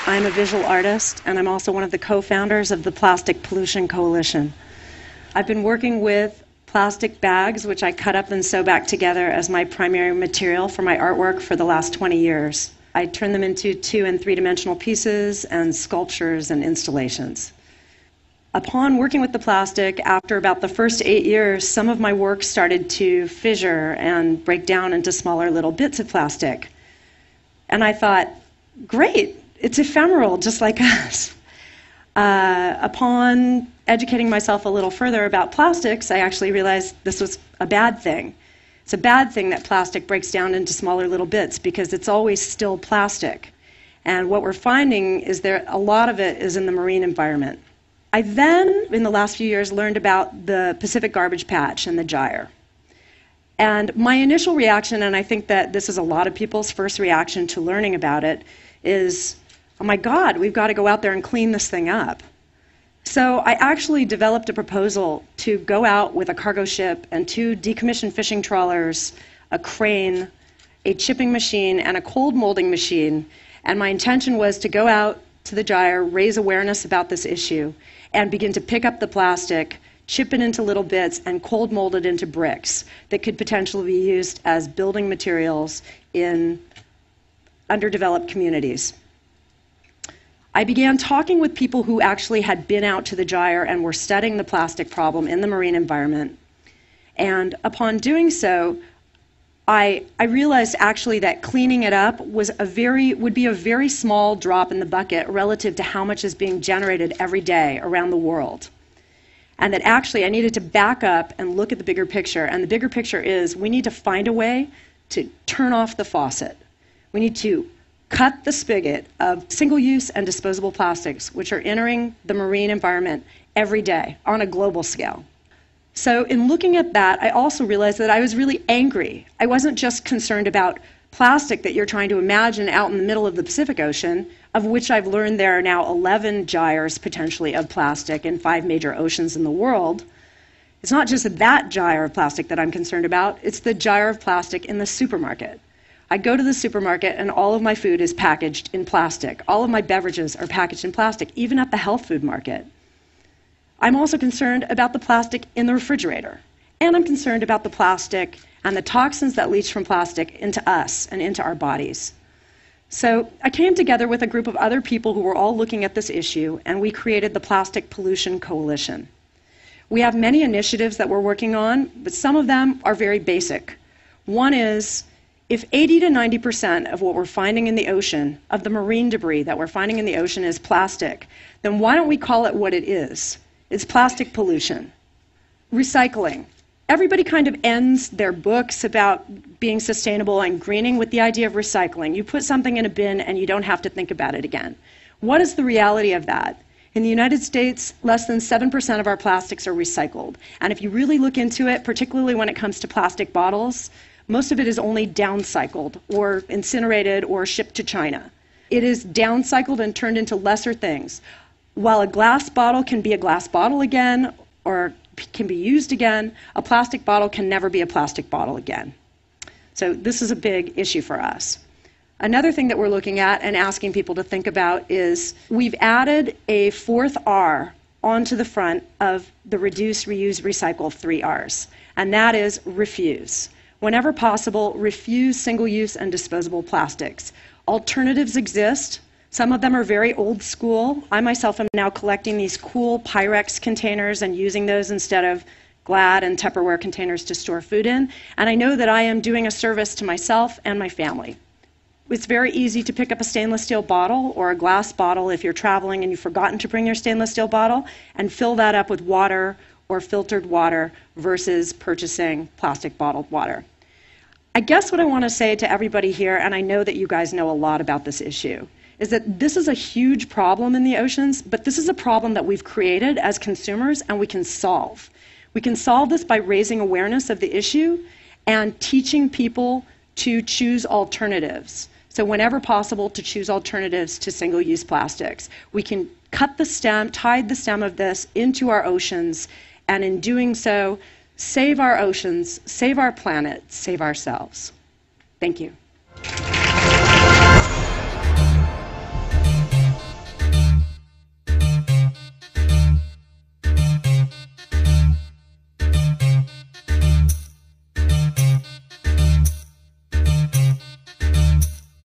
I'm a visual artist, and I'm also one of the co-founders of the Plastic Pollution Coalition. I've been working with plastic bags, which I cut up and sew back together as my primary material for my artwork for the last 20 years. I turn them into 2- and 3-dimensional pieces and sculptures and installations. Upon working with the plastic, after about the first 8 years, some of my work started to fissure and break down into smaller little bits of plastic. And I thought, great, it's ephemeral, just like us. Upon educating myself a little further about plastics, I actually realized this was a bad thing. It's a bad thing that plastic breaks down into smaller little bits because it's always still plastic. And what we're finding is that a lot of it is in the marine environment. I then, in the last few years, learned about the Pacific Garbage Patch and the gyre. And my initial reaction, and I think that this is a lot of people's first reaction to learning about it, is, oh my God, we've got to go out there and clean this thing up. So I actually developed a proposal to go out with a cargo ship and 2 decommissioned fishing trawlers, a crane, a chipping machine, and a cold molding machine. And my intention was to go out to the gyre, raise awareness about this issue, and begin to pick up the plastic, chip it into little bits, and cold mold it into bricks that could potentially be used as building materials in underdeveloped communities. I began talking with people who actually had been out to the gyre and were studying the plastic problem in the marine environment. And upon doing so, I realized actually that cleaning it up would be a very small drop in the bucket relative to how much is being generated every day around the world. And that actually I needed to back up and look at the bigger picture. And the bigger picture is we need to find a way to turn off the faucet. We need to cut the spigot of single-use and disposable plastics, which are entering the marine environment every day on a global scale. So in looking at that, I also realized that I was really angry. I wasn't just concerned about plastic that you're trying to imagine out in the middle of the Pacific Ocean, of which I've learned there are now 11 gyres potentially of plastic in 5 major oceans in the world. It's not just that gyre of plastic that I'm concerned about, it's the gyre of plastic in the supermarket. I go to the supermarket and all of my food is packaged in plastic. All of my beverages are packaged in plastic, even at the health food market. I'm also concerned about the plastic in the refrigerator. And I'm concerned about the plastic and the toxins that leach from plastic into us and into our bodies. So I came together with a group of other people who were all looking at this issue, and we created the Plastic Pollution Coalition. We have many initiatives that we're working on, but some of them are very basic. One is, if 80 to 90% of what we're finding in the ocean, of the marine debris that we're finding in the ocean is plastic, then why don't we call it what it is? It's plastic pollution. Recycling. Everybody kind of ends their books about being sustainable and greening with the idea of recycling. You put something in a bin and you don't have to think about it again. What is the reality of that? In the United States, less than 7% of our plastics are recycled. And if you really look into it, particularly when it comes to plastic bottles, most of it is only downcycled or incinerated or shipped to China. It is downcycled and turned into lesser things. While a glass bottle can be a glass bottle again or can be used again, a plastic bottle can never be a plastic bottle again. So this is a big issue for us. Another thing that we're looking at and asking people to think about is we've added a 4th R onto the front of the reduce, reuse, recycle 3 Rs, and that is refuse. Whenever possible, refuse single-use and disposable plastics. Alternatives exist. Some of them are very old school. I myself am now collecting these cool Pyrex containers and using those instead of Glad and Tupperware containers to store food in. And I know that I am doing a service to myself and my family. It's very easy to pick up a stainless steel bottle or a glass bottle if you're traveling and you've forgotten to bring your stainless steel bottle and fill that up with water or filtered water versus purchasing plastic bottled water. I guess what I want to say to everybody here, and I know that you guys know a lot about this issue, is that this is a huge problem in the oceans, but this is a problem that we've created as consumers and we can solve. We can solve this by raising awareness of the issue and teaching people to choose alternatives. So whenever possible, to choose alternatives to single-use plastics. We can cut the stem, tide the stem of this into our oceans, and in doing so, save our oceans, save our planet, save ourselves. Thank you.